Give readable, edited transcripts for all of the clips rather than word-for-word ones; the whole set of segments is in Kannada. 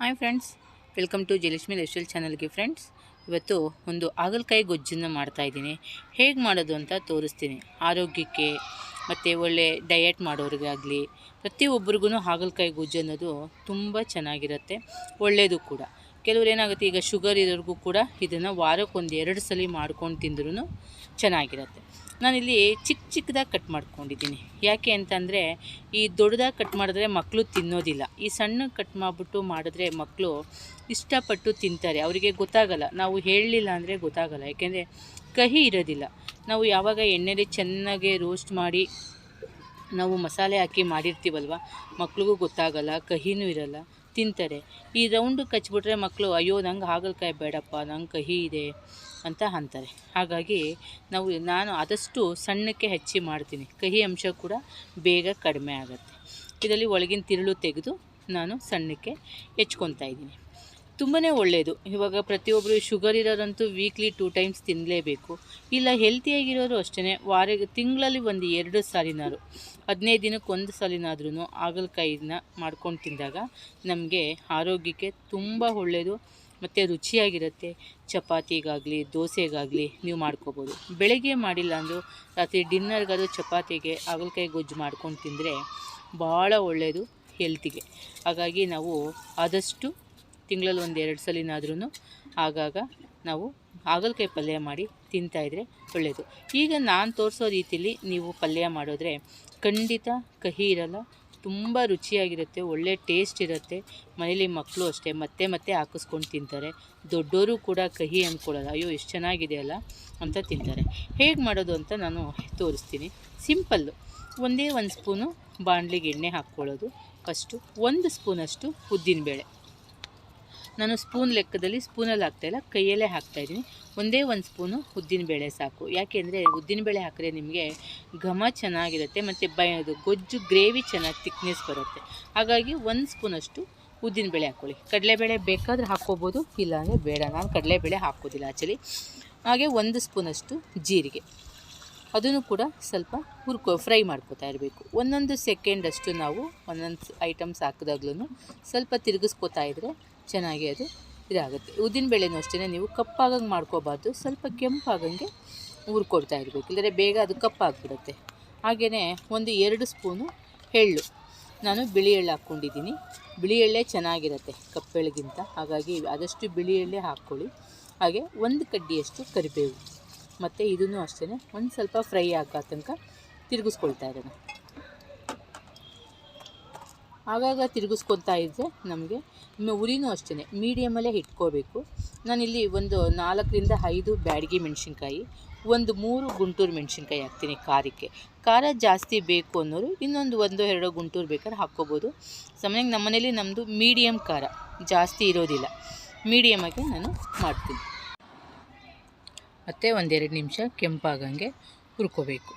Hi friends, welcome to Jayalakshmi life style ಚಾನಲ್ಗೆ. ಫ್ರೆಂಡ್ಸ್, ಇವತ್ತು ಒಂದು ಹಾಗಲಕಾಯಿ ಗೊಜ್ಜನ್ನು ಮಾಡ್ತಾಯಿದ್ದೀನಿ. ಹೇಗೆ ಮಾಡೋದು ಅಂತ ತೋರಿಸ್ತೀನಿ. ಆರೋಗ್ಯಕ್ಕೆ ಮತ್ತು ಒಳ್ಳೆ ಡಯಟ್ ಮಾಡೋರಿಗಾಗಲಿ ಪ್ರತಿಯೊಬ್ಬರಿಗೂ ಹಾಗಲಕಾಯಿ ಗೊಜ್ಜು ಅನ್ನೋದು ತುಂಬ ಚೆನ್ನಾಗಿರುತ್ತೆ, ಒಳ್ಳೆಯದು ಕೂಡ. ಕೆಲವ್ರು ಏನಾಗುತ್ತೆ, ಈಗ ಶುಗರ್ ಇರೋರಿಗೂ ಕೂಡ ಇದನ್ನು ವಾರಕ್ಕೊಂದು 2 ಸಲ ಮಾಡ್ಕೊಂಡು ತಿಂದ್ರೂ ಚೆನ್ನಾಗಿರುತ್ತೆ. ನಾನಿಲ್ಲಿ ಚಿಕ್ಕದಾಗಿ ಕಟ್ ಮಾಡ್ಕೊಂಡಿದ್ದೀನಿ. ಯಾಕೆ ಅಂತಂದರೆ, ಈ ದೊಡ್ಡದಾಗಿ ಕಟ್ ಮಾಡಿದ್ರೆ ಮಕ್ಕಳು ತಿನ್ನೋದಿಲ್ಲ. ಈ ಸಣ್ಣ ಕಟ್ ಮಾಡಿಬಿಟ್ಟು ಮಾಡಿದ್ರೆ ಮಕ್ಕಳು ಇಷ್ಟಪಟ್ಟು ತಿಂತಾರೆ. ಅವರಿಗೆ ಗೊತ್ತಾಗಲ್ಲ, ನಾವು ಹೇಳಲಿಲ್ಲ ಅಂದರೆ ಗೊತ್ತಾಗಲ್ಲ. ಯಾಕೆಂದರೆ ಕಹಿ ಇರೋದಿಲ್ಲ. ನಾವು ಯಾವಾಗ ಎಣ್ಣೆಲಿ ಚೆನ್ನಾಗಿ ರೋಸ್ಟ್ ಮಾಡಿ ನಾವು ಮಸಾಲೆ ಹಾಕಿ ಮಾಡಿರ್ತೀವಲ್ವ, ಮಕ್ಳಿಗೂ ಗೊತ್ತಾಗಲ್ಲ, ಕಹಿನೂ ಇರಲ್ಲ, ತಿಂತಾರೆ. ಈ ರೌಂಡು ಕಚ್ಬಿಟ್ರೆ ಮಕ್ಕಳು, ಅಯ್ಯೋ ನಂಗೆ ಹಾಗಲಕಾಯಿ ಬೇಡಪ್ಪ, ನಂಗೆ ಕಹಿ ಇದೆ ಅಂತ ಅಂತಾರೆ. ಹಾಗಾಗಿ ನಾನು ಆದಷ್ಟು ಸಣ್ಣಕ್ಕೆ ಹೆಚ್ಚಿ ಮಾಡ್ತೀನಿ. ಕಹಿ ಅಂಶ ಕೂಡ ಬೇಗ ಕಡಿಮೆ ಆಗುತ್ತೆ. ಇದರಲ್ಲಿ ಒಳಗಿನ ತಿರುಳು ತೆಗೆದು ನಾನು ಸಣ್ಣಕ್ಕೆ ಹೆಚ್ಕೊತಾ ಇದ್ದೀನಿ. ತುಂಬಾ ಒಳ್ಳೆಯದು. ಇವಾಗ ಪ್ರತಿಯೊಬ್ಬರು ಶುಗರ್ ಇರೋರಂತೂ ವೀಕ್ಲಿ 2 ಟೈಮ್ಸ್ ತಿನ್ನಲೇಬೇಕು. ಇಲ್ಲ ಹೆಲ್ತಿಯಾಗಿರೋರು ಅಷ್ಟೇ, ತಿಂಗಳಲ್ಲಿ ಒಂದು 2 ಸಾಲಿನಾರು, 15 ದಿನಕ್ಕೆ 1 ಸಾಲಿನಾದ್ರೂ ಹಾಗಲಕಾಯಿನ ಮಾಡ್ಕೊಂಡು ತಿಂದಾಗ ನಮಗೆ ಆರೋಗ್ಯಕ್ಕೆ ತುಂಬ ಒಳ್ಳೆಯದು ಮತ್ತು ರುಚಿಯಾಗಿರುತ್ತೆ. ಚಪಾತಿಗಾಗಲಿ ದೋಸೆಗಾಗಲಿ ನೀವು ಮಾಡ್ಕೋಬೋದು. ಬೆಳಗ್ಗೆ ಮಾಡಿಲ್ಲ ಅಂದರೂ ರಾತ್ರಿ ಡಿನ್ನರ್ಗಾದರೂ ಚಪಾತಿಗೆ ಹಾಗಲಕಾಯಿ ಗೊಜ್ಜು ಮಾಡ್ಕೊಂಡು ತಿಂದರೆ ಭಾಳ ಒಳ್ಳೆಯದು ಹೆಲ್ತಿಗೆ. ಹಾಗಾಗಿ ನಾವು ಆದಷ್ಟು ತಿಂಗಳಲ್ಲಿ 1-2 ಸಲಿನಾದ್ರೂ ಆಗಾಗ ನಾವು ಹಾಗಲಕಾಯಿ ಪಲ್ಯ ಮಾಡಿ ತಿಂತಾಯಿದ್ರೆ ಒಳ್ಳೆಯದು. ಈಗ ನಾನು ತೋರಿಸೋ ರೀತಿಯಲ್ಲಿ ನೀವು ಪಲ್ಯ ಮಾಡಿದ್ರೆ ಖಂಡಿತ ಕಹಿ ಇರಲ್ಲ, ತುಂಬ ರುಚಿಯಾಗಿರುತ್ತೆ, ಒಳ್ಳೆ ಟೇಸ್ಟ್ ಇರುತ್ತೆ. ಮನೇಲಿ ಮಕ್ಕಳು ಅಷ್ಟೇ ಮತ್ತೆ ಹಾಕಿಸ್ಕೊಂಡು ತಿಂತಾರೆ. ದೊಡ್ಡವರು ಕೂಡ ಕಹಿ ಅಂದ್ಕೊಳ್ಳಲ್ಲ, ಅಯ್ಯೋ ಎಷ್ಟು ಚೆನ್ನಾಗಿದೆ ಅಲ್ಲ ಅಂತ ತಿಂತಾರೆ. ಹೇಗೆ ಮಾಡೋದು ಅಂತ ನಾನು ತೋರಿಸ್ತೀನಿ. ಸಿಂಪಲ್ಲು. ಒಂದೇ 1 ಸ್ಪೂನು ಬಾಣಲಿಗೆ ಎಣ್ಣೆ ಹಾಕ್ಕೊಳ್ಳೋದು. ಫಸ್ಟು 1 ಸ್ಪೂನಷ್ಟು ಉದ್ದಿನಬೇಳೆ, ನಾನು ಸ್ಪೂನ್ ಲೆಕ್ಕದಲ್ಲಿ ಸ್ಪೂನಲ್ಲಿ ಹಾಕ್ತಾಯಿಲ್ಲ, ಕೈಯಲ್ಲೇ ಹಾಕ್ತಾಯಿದ್ದೀನಿ. ಒಂದೇ 1 ಸ್ಪೂನು ಉದ್ದಿನಬೇಳೆ ಸಾಕು. ಯಾಕೆಂದರೆ ಉದ್ದಿನಬೇಳೆ ಹಾಕಿದ್ರೆ ನಿಮಗೆ ಘಮ ಚೆನ್ನಾಗಿರುತ್ತೆ ಮತ್ತು ಅದು ಗೊಜ್ಜು ಗ್ರೇವಿ ಚೆನ್ನಾಗಿ ತಿಕ್ನೆಸ್ ಬರುತ್ತೆ. ಹಾಗಾಗಿ 1 ಸ್ಪೂನಷ್ಟು ಉದ್ದಿನಬೇಳೆ ಹಾಕ್ಕೊಳ್ಳಿ. ಕಡಲೆಬೇಳೆ ಬೇಕಾದರೆ ಹಾಕ್ಕೋಬೋದು, ಇಲ್ಲಾಂದರೆ ಬೇಡ. ನಾನು ಕಡಲೆಬೇಳೆ ಹಾಕೋದಿಲ್ಲ ಆ್ಯಕ್ಚುಲಿ. ಹಾಗೆ 1 ಸ್ಪೂನಷ್ಟು ಜೀರಿಗೆ, ಅದನ್ನು ಕೂಡ ಸ್ವಲ್ಪ ಫ್ರೈ ಮಾಡ್ಕೋತಾ ಇರಬೇಕು. 1 ಸೆಕೆಂಡಷ್ಟು ನಾವು ಒಂದೊಂದು ಐಟಮ್ಸ್ ಹಾಕಿದಾಗ್ಲೂ ಸ್ವಲ್ಪ ತಿರುಗಿಸ್ಕೋತಾ ಇದ್ದರೆ ಚೆನ್ನಾಗಿ ಅದು ಇದಾಗುತ್ತೆ. ಉದ್ದಿನಬೇಳೆನೂ ಅಷ್ಟೇ, ನೀವು ಕಪ್ಪಾಗಂಗೆ ಮಾಡ್ಕೋಬಾರ್ದು, ಸ್ವಲ್ಪ ಕೆಂಪಾಗಂಗೆ ಹುರ್ಕೊಡ್ತಾ ಇರಬೇಕು, ಇಲ್ಲದ್ರೆ ಬೇಗ ಅದು ಕಪ್ಪಾಗಿಬಿಡುತ್ತೆ. ಹಾಗೆಯೇ 2 ಸ್ಪೂನು ಎಳ್ಳು, ನಾನು ಬಿಳಿ ಎಳ್ಳು ಹಾಕ್ಕೊಂಡಿದ್ದೀನಿ. ಬಿಳಿ ಎಳ್ಳೇ ಚೆನ್ನಾಗಿರುತ್ತೆ ಕಪ್ಪೆಳ್ಳಿಗಿಂತ, ಹಾಗಾಗಿ ಆದಷ್ಟು ಬಿಳಿ ಎಳ್ಳೇ ಹಾಕ್ಕೊಳ್ಳಿ. ಹಾಗೆ 1 ಕಡ್ಡಿಯಷ್ಟು ಕರಿಬೇವು, ಮತ್ತು ಇದನ್ನು ಅಷ್ಟೇ ಒಂದು ಸ್ವಲ್ಪ ಫ್ರೈ ಆಗೋ ತನಕ ತಿರುಗಿಸ್ಕೊಳ್ತಾ ಇರೋಣ. ಆಗಾಗ ತಿರುಗಿಸ್ಕೊತಾ ಇದ್ದರೆ ನಮಗೆ ಉರಿನೂ ಅಷ್ಟೇ ಮೀಡಿಯಮಲ್ಲೇ ಇಟ್ಕೋಬೇಕು. ನಾನಿಲ್ಲಿ ಒಂದು 4-5 ಬ್ಯಾಡಗಿ ಮೆಣಸಿನ್ಕಾಯಿ, 3 ಗುಂಟೂರು ಮೆಣಸಿನ್ಕಾಯಿ ಹಾಕ್ತೀನಿ ಖಾರಕ್ಕೆ. ಖಾರ ಜಾಸ್ತಿ ಬೇಕು ಅನ್ನೋರು ಇನ್ನೊಂದು 1-2 ಗುಂಟೂರು ಬೇಕಾದ್ರೆ ಹಾಕ್ಕೋಬೋದು. ಸಾಮಾನ್ಯವಾಗಿ ನಮ್ಮ ಮನೇಲಿ ನಮ್ಮದು ಮೀಡಿಯಮ್ ಖಾರ, ಜಾಸ್ತಿ ಇರೋದಿಲ್ಲ, ಮೀಡಿಯಮಾಗಿ ನಾನು ಮಾಡ್ತೀನಿ. ಮತ್ತು 1-2 ನಿಮಿಷ ಕೆಂಪಾಗಂಗೆ ಹುರ್ಕೋಬೇಕು.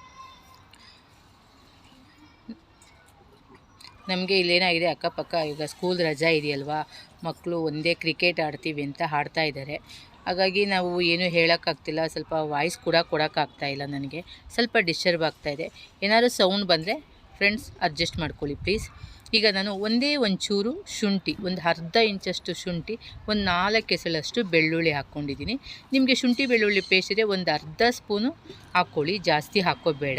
ನಮಗೆ ಇಲ್ಲೇನಾಗಿದೆ, ಅಕ್ಕಪಕ್ಕ ಈಗ ಸ್ಕೂಲ್ ರಜಾ ಇದೆಯಲ್ವಾ, ಮಕ್ಕಳು ಒಂದೇ ಕ್ರಿಕೆಟ್ ಆಡ್ತೀವಿ ಅಂತ ಆಡ್ತಾ ಇದ್ದಾರೆ. ಹಾಗಾಗಿ ನಾವು ಏನೂ ಹೇಳೋಕ್ಕಾಗ್ತಿಲ್ಲ, ಸ್ವಲ್ಪ ವಾಯ್ಸ್ ಕೂಡ ಕೊಡೋಕ್ಕಾಗ್ತಾಯಿಲ್ಲ. ನನಗೆ ಸ್ವಲ್ಪ ಡಿಸ್ಟರ್ಬ್ ಆಗ್ತಾಯಿದೆ. ಏನಾದರೂ ಸೌಂಡ್ ಬಂದರೆ ಫ್ರೆಂಡ್ಸ್ ಅಡ್ಜಸ್ಟ್ ಮಾಡ್ಕೊಳ್ಳಿ ಪ್ಲೀಸ್. ಈಗ ನಾನು ಒಂಚೂರು ಶುಂಠಿ, ಒಂದು ಅರ್ಧ ಇಂಚಷ್ಟು ಶುಂಠಿ, 4 ಎಸಳಷ್ಟು ಬೆಳ್ಳುಳ್ಳಿ ಹಾಕ್ಕೊಂಡಿದ್ದೀನಿ. ನಿಮಗೆ ಶುಂಠಿ ಬೆಳ್ಳುಳ್ಳಿ ಪೇಸ್ಟ್ ಇದೆ, ಒಂದು ಅರ್ಧ ಸ್ಪೂನು ಹಾಕ್ಕೊಳ್ಳಿ, ಜಾಸ್ತಿ ಹಾಕ್ಕೋಬೇಡ.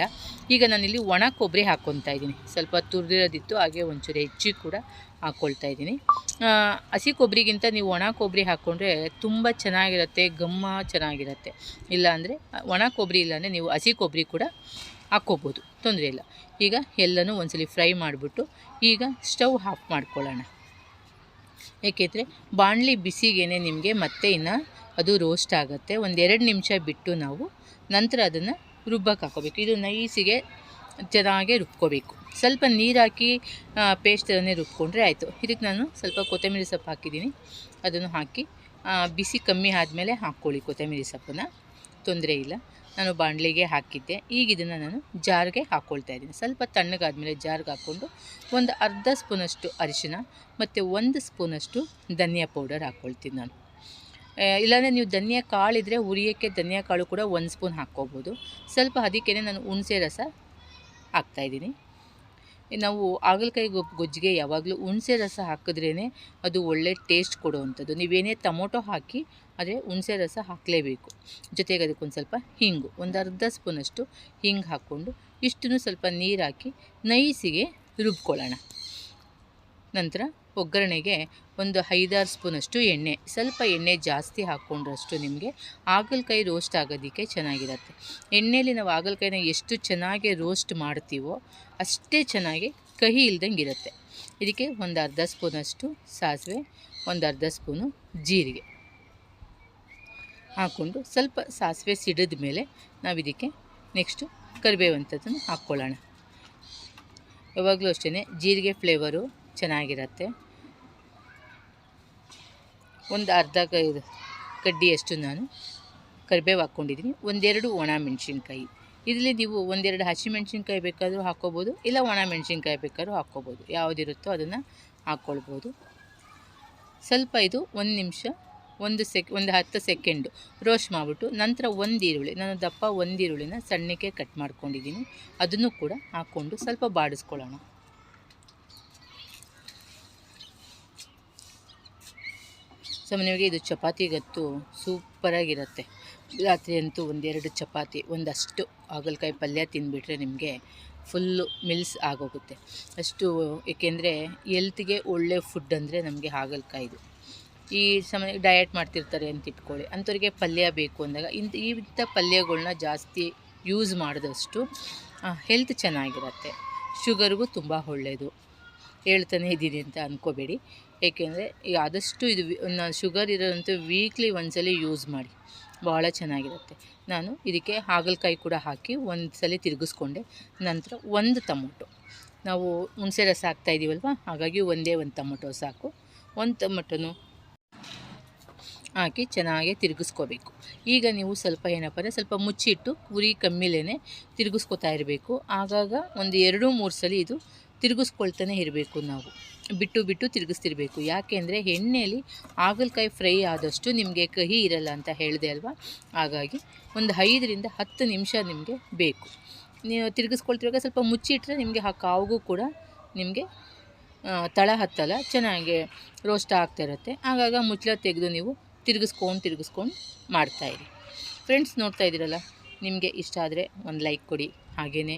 ಈಗ ನಾನಿಲ್ಲಿ ಒಣ ಕೊಬ್ಬರಿ ಹಾಕ್ಕೊತಾ ಇದ್ದೀನಿ, ಸ್ವಲ್ಪ ತುರಿದಿರೋದಿತ್ತು, ಹಾಗೆ ಒಂಚೂರು ಹೆಚ್ಚಿಗೆ ಕೂಡ ಹಾಕ್ಕೊಳ್ತಾ ಇದ್ದೀನಿ. ಹಸಿ ಕೊಬ್ಬರಿಗಿಂತ ನೀವು ಒಣ ಕೊಬ್ಬರಿ ಹಾಕ್ಕೊಂಡ್ರೆ ತುಂಬ ಚೆನ್ನಾಗಿರುತ್ತೆ, ಘಮ ಚೆನ್ನಾಗಿರುತ್ತೆ. ಇಲ್ಲಾಂದರೆ ಒಣ ಕೊಬ್ಬರಿ ಇಲ್ಲಾಂದರೆ ನೀವು ಹಸಿ ಕೊಬ್ಬರಿ ಕೂಡ ಹಾಕ್ಕೋಬೋದು, ತೊಂದರೆ ಇಲ್ಲ. ಈಗ ಎಲ್ಲನೂ ಒಂದ್ಸಲಿ ಫ್ರೈ ಮಾಡಿಬಿಟ್ಟು ಈಗ ಸ್ಟವ್ ಆಫ್ ಮಾಡ್ಕೊಳ್ಳೋಣ. ಏಕೆಂದರೆ ಬಾಣಲಿ ಬಿಸಿಗೇನೆ ನಿಮಗೆ ಮತ್ತೆ ಇನ್ನು ಅದು ರೋಸ್ಟ್ ಆಗುತ್ತೆ. 1-2 ನಿಮಿಷ ಬಿಟ್ಟು ನಾವು ನಂತರ ಅದನ್ನು ರುಬ್ಬಕ್ಕೆ ಹಾಕೋಬೇಕು. ಇದು ನೈಸಿಗೆ ಚೆನ್ನಾಗಿ ರುಬ್ಕೋಬೇಕು. ಸ್ವಲ್ಪ ನೀರು ಹಾಕಿ ಪೇಸ್ಟನ್ನೇ ರುಬ್ಕೊಂಡ್ರೆ ಆಯಿತು. ಇದಕ್ಕೆ ನಾನು ಸ್ವಲ್ಪ ಕೊತ್ತಂಬರಿ ಸೊಪ್ಪು ಹಾಕಿದ್ದೀನಿ, ಅದನ್ನು ಹಾಕಿ ಬಿಸಿ ಕಮ್ಮಿ ಆದಮೇಲೆ ಹಾಕ್ಕೊಳ್ಳಿ ಕೊತ್ತಂಬರಿ ಸೊಪ್ಪನ್ನು, ತೊಂದರೆ ಇಲ್ಲ. ನಾನು ಬಾಣಲಿಗೆ ಹಾಕಿದ್ದೆ. ಈಗ ಇದನ್ನು ನಾನು ಜಾರ್ಗೆ ಹಾಕ್ಕೊಳ್ತಾ ಇದ್ದೀನಿ. ಸ್ವಲ್ಪ ತಣ್ಣಗಾದ್ಮೇಲೆ ಜಾರ್ಗೆ ಹಾಕ್ಕೊಂಡು ಒಂದು ಅರ್ಧ ಸ್ಪೂನಷ್ಟು ಅರಿಶಿನ ಮತ್ತು 1 ಸ್ಪೂನಷ್ಟು ಧನಿಯಾ ಪೌಡರ್ ಹಾಕ್ಕೊಳ್ತೀನಿ ನಾನು. ಇಲ್ಲಾಂದರೆ ನೀವು ಧನಿಯಾ ಕಾಳಿದ್ರೆ ಹುರಿಯೋಕ್ಕೆ ಧನಿಯಾ ಕಾಳು ಕೂಡ 1 ಸ್ಪೂನ್ ಹಾಕ್ಕೋಬೋದು. ಸ್ವಲ್ಪ ಅದಕ್ಕೇ ನಾನು ಹುಣಸೆ ರಸ ಹಾಕ್ತಾಯಿದ್ದೀನಿ. ನಾವು ಹಾಗಲಕಾಯಿ ಗೊಜ್ಜಿಗೆ ಯಾವಾಗಲೂ ಹುಣಸೆ ರಸ ಹಾಕಿದ್ರೇ ಅದು ಒಳ್ಳೆ ಟೇಸ್ಟ್ ಕೊಡುವಂಥದ್ದು. ನೀವೇನೇ ಟೊಮೊಟೊ ಹಾಕಿ ಆದರೆ ಹುಣಸೆ ರಸ ಹಾಕಲೇಬೇಕು. ಜೊತೆಗೆ ಅದಕ್ಕೊಂದು ಸ್ವಲ್ಪ ಹಿಂಗು, ಒಂದು ಅರ್ಧ ಸ್ಪೂನಷ್ಟು ಹಿಂಗೆ ಹಾಕ್ಕೊಂಡು ಇಷ್ಟನ್ನು ಸ್ವಲ್ಪ ನೀರು ಹಾಕಿ ನೈಸಿಗೆ ರುಬ್ಕೊಳ್ಳೋಣ. ನಂತರ ಒಗ್ಗರಣೆಗೆ ಒಂದು 5-6 ಸ್ಪೂನಷ್ಟು ಎಣ್ಣೆ, ಸ್ವಲ್ಪ ಎಣ್ಣೆ ಜಾಸ್ತಿ ಹಾಕ್ಕೊಂಡ್ರಷ್ಟು ನಿಮಗೆ ಹಾಗಲಕಾಯಿ ರೋಸ್ಟ್ ಆಗೋದಕ್ಕೆ ಚೆನ್ನಾಗಿರುತ್ತೆ. ಎಣ್ಣೆಯಲ್ಲಿ ನಾವು ಹಾಗಲಕಾಯಿನ ಎಷ್ಟು ಚೆನ್ನಾಗಿ ರೋಸ್ಟ್ ಮಾಡ್ತೀವೋ ಅಷ್ಟೇ ಚೆನ್ನಾಗಿ ಕಹಿ ಇಲ್ದಂಗೆ ಇರುತ್ತೆ. ಇದಕ್ಕೆ ಒಂದು ಅರ್ಧ ಸ್ಪೂನಷ್ಟು ಸಾಸಿವೆ, ಒಂದು ಅರ್ಧ ಸ್ಪೂನು ಜೀರಿಗೆ ಹಾಕ್ಕೊಂಡು ಸ್ವಲ್ಪ ಸಾಸಿವೆ ಸಿಡಿದ ಮೇಲೆ ನಾವು ಇದಕ್ಕೆ ನೆಕ್ಸ್ಟು ಕರಿಬೇವಂಥದ್ದನ್ನು ಹಾಕ್ಕೊಳ್ಳೋಣ. ಯಾವಾಗಲೂ ಅಷ್ಟೇ ಜೀರಿಗೆ ಫ್ಲೇವರು ಚೆನ್ನಾಗಿರುತ್ತೆ. ಒಂದು ಅರ್ಧ ಕಡ್ಡಿಯಷ್ಟು ನಾನು ಕರಿಬೇವು ಹಾಕ್ಕೊಂಡಿದ್ದೀನಿ. 1-2 ಒಣ ಮೆಣಸಿನ್ಕಾಯಿ. ಇದರಲ್ಲಿ ನೀವು 1-2 ಹಸಿಮೆಣ್ಸಿನ್ಕಾಯಿ ಬೇಕಾದರೂ ಹಾಕ್ಕೋಬೋದು, ಇಲ್ಲ ಒಣ ಮೆಣಸಿನ್ಕಾಯಿ ಬೇಕಾದ್ರೂ ಹಾಕ್ಕೋಬೋದು. ಯಾವುದಿರುತ್ತೋ ಅದನ್ನು ಹಾಕ್ಕೊಳ್ಬೋದು. ಸ್ವಲ್ಪ ಇದು 1 ನಿಮಿಷ ಒಂದು 10 ಸೆಕೆಂಡು ರೋಸ್ಟ್ ಮಾಡಿಬಿಟ್ಟು ನಂತರ ಒಂದು ಈರುಳ್ಳಿ, ನಾನು ದಪ್ಪ ಒಂದು ಈರುಳ್ಳಿನ ಸಣ್ಣಕ್ಕೆ ಕಟ್ ಮಾಡ್ಕೊಂಡಿದ್ದೀನಿ, ಅದನ್ನು ಕೂಡ ಹಾಕ್ಕೊಂಡು ಸ್ವಲ್ಪ ಬಾಡಿಸ್ಕೊಳ್ಳೋಣ. ಸಾಮಾನ್ಯವಾಗಿ ಇದು ಚಪಾತಿಗಂತೂ ಸೂಪರಾಗಿರುತ್ತೆ. ರಾತ್ರಿ ಅಂತೂ 1-2 ಚಪಾತಿ, ಒಂದಷ್ಟು ಹಾಗಲಕಾಯಿ ಪಲ್ಯ ತಿಂದುಬಿಟ್ರೆ ನಿಮಗೆ ಫುಲ್ಲು ಮಿಲ್ಸ್ ಆಗೋಗುತ್ತೆ. ಅಷ್ಟು, ಏಕೆಂದರೆ ಎಲ್ತ್ಗೆ ಒಳ್ಳೆ ಫುಡ್ ಅಂದರೆ ನಮಗೆ ಹಾಗಲಕಾಯಿದು. ಈ ಸಮಯ ಡಯಟ್ ಮಾಡ್ತಿರ್ತಾರೆ ಅಂತ ಇಟ್ಕೊಳ್ಳಿ, ಅಂಥವ್ರಿಗೆ ಪಲ್ಯ ಬೇಕು ಅಂದಾಗ ಇಂಥ ಪಲ್ಯಗಳ್ನ ಜಾಸ್ತಿ ಯೂಸ್ ಮಾಡಿದಷ್ಟು ಹೆಲ್ತ್ ಚೆನ್ನಾಗಿರುತ್ತೆ. ಶುಗರ್ಗೂ ತುಂಬ ಒಳ್ಳೆಯದು. ಹೇಳ್ತಾನೆ ಇದ್ದೀನಿ ಅಂತ ಅಂದ್ಕೋಬೇಡಿ, ಏಕೆಂದರೆ ಆದಷ್ಟು ಇದು ಶುಗರ್ ಇರೋದಂತೂ ವೀಕ್ಲಿ ಒಂದ್ಸಲ ಯೂಸ್ ಮಾಡಿ, ಭಾಳ ಚೆನ್ನಾಗಿರುತ್ತೆ. ನಾನು ಇದಕ್ಕೆ ಹಾಗಲಕಾಯಿ ಕೂಡ ಹಾಕಿ ಒಂದು ಸಲ ತಿರುಗಿಸ್ಕೊಂಡೆ. ನಂತರ ಒಂದು ಟೊಮೊಟೊ, ನಾವು ಹುಣಸೆ ರಸ ಹಾಕ್ತಾಯಿದ್ದೀವಲ್ವ, ಹಾಗಾಗಿ ಒಂದೇ ಒಂದು ಟೊಮೊಟೊ ಸಾಕು. ಒಂದು ಟೊಮೊಟೊನು ಹಾಕಿ ಚೆನ್ನಾಗಿ ತಿರುಗಿಸ್ಕೋಬೇಕು. ಈಗ ನೀವು ಸ್ವಲ್ಪ ಏನಪ್ಪ ಅಂದರೆ ಸ್ವಲ್ಪ ಮುಚ್ಚಿಟ್ಟು ಉರಿ ಕಮ್ಮಿಲೇ ತಿರುಗಿಸ್ಕೊತಾ ಇರಬೇಕು. ಆಗಾಗ ಒಂದು 2-3 ಸಲ ಇದು ತಿರುಗಿಸ್ಕೊಳ್ತಾನೆ ಇರಬೇಕು. ನಾವು ಬಿಟ್ಟು ಬಿಟ್ಟು ತಿರುಗಿಸ್ತಿರ್ಬೇಕು. ಯಾಕೆ ಅಂದರೆ ಎಣ್ಣೆಯಲ್ಲಿ ಹಾಗಲಕಾಯಿ ಫ್ರೈ ಆದಷ್ಟು ನಿಮಗೆ ಕಹಿ ಇರಲ್ಲ ಅಂತ ಹೇಳಿದೆ ಅಲ್ವಾ, ಹಾಗಾಗಿ ಒಂದು 5-10 ನಿಮಿಷ ನಿಮಗೆ ಬೇಕು. ನೀವು ತಿರುಗಿಸ್ಕೊಳ್ತಿರುವಾಗ ಸ್ವಲ್ಪ ಮುಚ್ಚಿಟ್ರೆ ನಿಮಗೆ ಆ ಕಾವಿಗೂ ಕೂಡ ನಿಮಗೆ ತಳ ಹತ್ತಲ್ಲ, ಚೆನ್ನಾಗಿ ರೋಸ್ಟ್ ಆಗ್ತಾಯಿರುತ್ತೆ. ಆಗಾಗ ಮುಚ್ಚಳ ತೆಗೆದು ನೀವು ತಿರುಗಿಸ್ಕೊಂಡು ಮಾಡ್ತಾಯಿರಿ. ಫ್ರೆಂಡ್ಸ್, ನೋಡ್ತಾ ಇದ್ದೀರಲ್ಲ, ನಿಮಗೆ ಇಷ್ಟ ಆದರೆ ಒಂದು ಲೈಕ್ ಕೊಡಿ. ಹಾಗೆಯೇ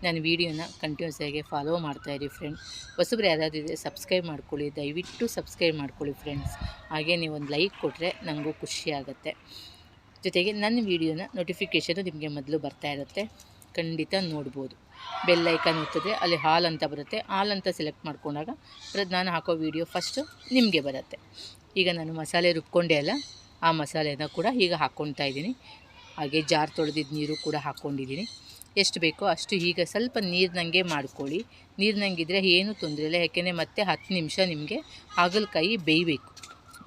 ನನ್ನ ವೀಡಿಯೋನ ಕಂಟಿನ್ಯೂಸ್ ಆಗಿ ಫಾಲೋ ಮಾಡ್ತಾಯಿರಿ ಫ್ರೆಂಡ್ಸ್. ಹೊಸಬ್ರು ಯಾರಾದಿದೆ ಸಬ್ಸ್ಕ್ರೈಬ್ ಮಾಡ್ಕೊಳ್ಳಿ, ದಯವಿಟ್ಟು ಸಬ್ಸ್ಕ್ರೈಬ್ ಮಾಡ್ಕೊಳ್ಳಿ ಫ್ರೆಂಡ್ಸ್. ಹಾಗೆ ನೀವು ಒಂದು ಲೈಕ್ ಕೊಟ್ಟರೆ ನನಗೂ ಖುಷಿ ಆಗುತ್ತೆ. ಜೊತೆಗೆ ನನ್ನ ವೀಡಿಯೋನ ನೋಟಿಫಿಕೇಷನು ನಿಮಗೆ ಮೊದಲು ಬರ್ತಾ ಇರುತ್ತೆ, ಖಂಡಿತ ನೋಡ್ಬೋದು. ಬೆಲ್ ಐಕಾನ್ ಒತ್ತಿದ್ರೆ ಅಲ್ಲಿ ಹಾಲ್ ಅಂತ ಬರುತ್ತೆ, ಹಾಲ್ ಅಂತ ಸೆಲೆಕ್ಟ್ ಮಾಡ್ಕೊಂಡಾಗ ನಾನು ಹಾಕೋ ವೀಡಿಯೋ ಫಸ್ಟು ನಿಮಗೆ ಬರುತ್ತೆ. ಈಗ ನಾನು ಮಸಾಲೆ ರುಬ್ಕೊಂಡೆ ಅಲ್ಲ, ಆ ಮಸಾಲೆನ ಕೂಡ ಈಗ ಹಾಕ್ಕೊಳ್ತಾ ಇದ್ದೀನಿ. ಹಾಗೆ ಜಾರ್ ತೊಳೆದಿದ್ದ ನೀರು ಕೂಡ ಹಾಕ್ಕೊಂಡಿದ್ದೀನಿ. ಎಷ್ಟು ಬೇಕೋ ಅಷ್ಟು ಈಗ ಸ್ವಲ್ಪ ನೀರಿನಂಗೆ ಮಾಡ್ಕೊಳ್ಳಿ. ನೀರಿನಂಗಿದ್ರೆ ಏನೂ ತೊಂದರೆ ಇಲ್ಲ, ಯಾಕೆಂದರೆ ಮತ್ತೆ 10 ನಿಮಿಷ ನಿಮಗೆ ಹಾಗಲಕಾಯಿ ಬೇಯಬೇಕು.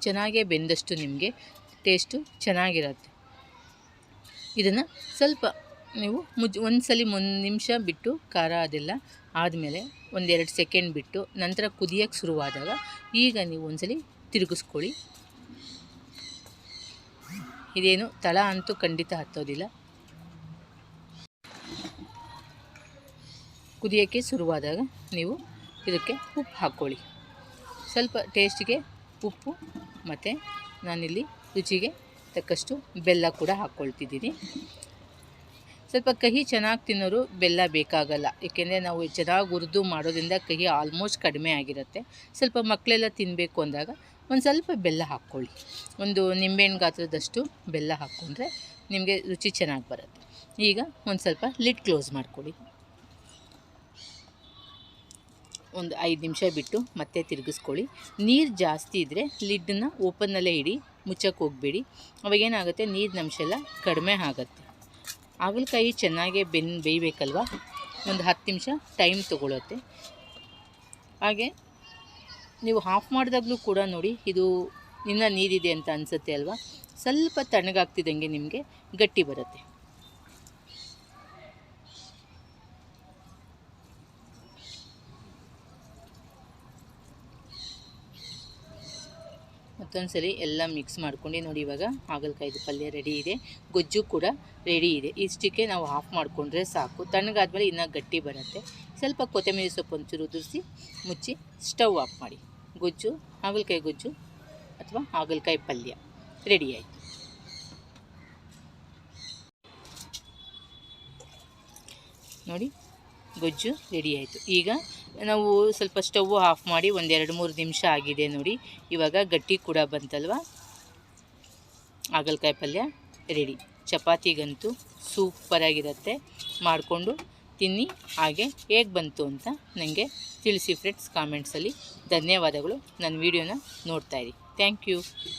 ಚೆನ್ನಾಗೇ ಬೆಂದಷ್ಟು ನಿಮಗೆ ಟೇಸ್ಟು ಚೆನ್ನಾಗಿರುತ್ತೆ. ಇದನ್ನು ಸ್ವಲ್ಪ ನೀವು ಒಂದು ಸಲ 1 ನಿಮಿಷ ಬಿಟ್ಟು ಖಾರ ಅದೆಲ್ಲ ಆದಮೇಲೆ 1-2 ಸೆಕೆಂಡ್ ಬಿಟ್ಟು ನಂತರ ಕುದಿಯೋಕ್ಕೆ ಶುರುವಾದಾಗ ಈಗ ನೀವು ಒಂದ್ಸಲಿ ತಿರುಗಿಸ್ಕೊಳ್ಳಿ. ಇದೇನು ತಳ ಅಂತೂ ಖಂಡಿತ ಹತ್ತೋದಿಲ್ಲ. ಕುದಿಯೋಕ್ಕೆ ಶುರುವಾದಾಗ ನೀವು ಇದಕ್ಕೆ ಉಪ್ಪು ಹಾಕ್ಕೊಳ್ಳಿ. ಸ್ವಲ್ಪ ಟೇಸ್ಟಿಗೆ ಉಪ್ಪು ಮತ್ತು ನಾನಿಲ್ಲಿ ರುಚಿಗೆ ತಕ್ಕಷ್ಟು ಬೆಲ್ಲ ಕೂಡ ಹಾಕ್ಕೊಳ್ತಿದ್ದೀನಿ. ಸ್ವಲ್ಪ ಕಹಿ ಚೆನ್ನಾಗಿ ತಿನ್ನೋರು ಬೆಲ್ಲ ಬೇಕಾಗಲ್ಲ, ಏಕೆಂದರೆ ನಾವು ಚೆನ್ನಾಗಿ ಹುರಿದು ಮಾಡೋದ್ರಿಂದ ಕಹಿ ಆಲ್ಮೋಸ್ಟ್ ಕಡಿಮೆ ಆಗಿರುತ್ತೆ. ಸ್ವಲ್ಪ ಮಕ್ಕಳೆಲ್ಲ ತಿನ್ನಬೇಕು ಅಂದಾಗ ಒಂದು ಸ್ವಲ್ಪ ಬೆಲ್ಲ ಹಾಕ್ಕೊಳ್ಳಿ. ಒಂದು ನಿಂಬೆಹಣ್ಣು ಗಾತ್ರದಷ್ಟು ಬೆಲ್ಲ ಹಾಕ್ಕೊಂಡ್ರೆ ನಿಮಗೆ ರುಚಿ ಚೆನ್ನಾಗಿ ಬರುತ್ತೆ. ಈಗ ಒಂದು ಸ್ವಲ್ಪ ಲಿಡ್ ಕ್ಲೋಸ್ ಮಾಡ್ಕೊಳ್ಳಿ. ಒಂದು 5 ನಿಮಿಷ ಬಿಟ್ಟು ಮತ್ತೆ ತಿರುಗಿಸ್ಕೊಳ್ಳಿ. ನೀರು ಜಾಸ್ತಿ ಇದ್ದರೆ ಲಿಡ್ಡನ್ನು ಓಪನ್ನಲ್ಲೇ ಇಡಿ, ಮುಚ್ಚಕ್ಕೆ ಹೋಗಬೇಡಿ. ಅವಾಗೇನಾಗುತ್ತೆ, ನೀರಿನ ಅಂಶ ಎಲ್ಲ ಕಡಿಮೆ ಆಗುತ್ತೆ. ಹಾಗಲಕಾಯಿ ಚೆನ್ನಾಗೇ ಬೇಯಬೇಕಲ್ವ, ಒಂದು 10 ನಿಮಿಷ ಟೈಮ್ ತೊಗೊಳುತ್ತೆ. ಹಾಗೆ ನೀವು ಆಫ್ ಮಾಡಿದಾಗಲೂ ಕೂಡ ನೋಡಿ, ಇದು ಇನ್ನೂ ನೀರಿದೆ ಅಂತ ಅನಿಸುತ್ತೆ ಅಲ್ವಾ, ಸ್ವಲ್ಪ ತಣ್ಣಗಾಗ್ತಿದ್ದಂಗೆ ನಿಮಗೆ ಗಟ್ಟಿ ಬರುತ್ತೆ. ಮತ್ತೊಂದು ಸರಿ ಎಲ್ಲ ಮಿಕ್ಸ್ ಮಾಡ್ಕೊಂಡು ನೋಡಿ, ಇವಾಗ ಹಾಗಲಕಾಯಿದು ಪಲ್ಯ ರೆಡಿ ಇದೆ, ಗೊಜ್ಜು ಕೂಡ ರೆಡಿ ಇದೆ. ಇಷ್ಟಕ್ಕೆ ನಾವು ಆಫ್ ಮಾಡಿಕೊಂಡ್ರೆ ಸಾಕು. ತಣ್ಣಗಾದ್ಮೇಲೆ ಇನ್ನೂ ಗಟ್ಟಿ ಬರುತ್ತೆ. ಸ್ವಲ್ಪ ಕೊತ್ತಂಬರಿ ಸೊಪ್ಪು ಒಂಚೂರು ಉದುರಿಸಿ ಮುಚ್ಚಿ ಸ್ಟವ್ ಆಫ್ ಮಾಡಿ. ಗೊಜ್ಜು, ಹಾಗಲಕಾಯಿ ಗೊಜ್ಜು ಅಥವಾ ಹಾಗಲಕಾಯಿ ಪಲ್ಯ ರೆಡಿ ಆಯಿತು. ನೋಡಿ, ಗೊಜ್ಜು ರೆಡಿ ಆಯಿತು. ಈಗ ನಾವು ಸ್ವಲ್ಪ ಸ್ಟವ್ ಆಫ್ ಮಾಡಿ ಒಂದು 2-3 ನಿಮಿಷ ಆಗಿದೆ ನೋಡಿ. ಇವಾಗ ಗಟ್ಟಿ ಕೂಡ ಬಂತಲ್ವ, ಹಾಗಲಕಾಯಿ ಪಲ್ಯ ರೆಡಿ. ಚಪಾತಿಗಂತೂ ಸೂಪರಾಗಿರುತ್ತೆ. ಮಾಡಿಕೊಂಡು ತಿನ್ನಿ. ಹಾಗೆ ಹೇಗೆ ಬಂತು ಅಂತ ನನಗೆ ತಿಳಿಸಿ ಫ್ರೆಂಡ್ಸ್ ಕಾಮೆಂಟ್ಸಲ್ಲಿ. ಧನ್ಯವಾದಗಳು. ನನ್ನ ವೀಡಿಯೋನ ನೋಡ್ತಾಯಿರಿ. Thank you.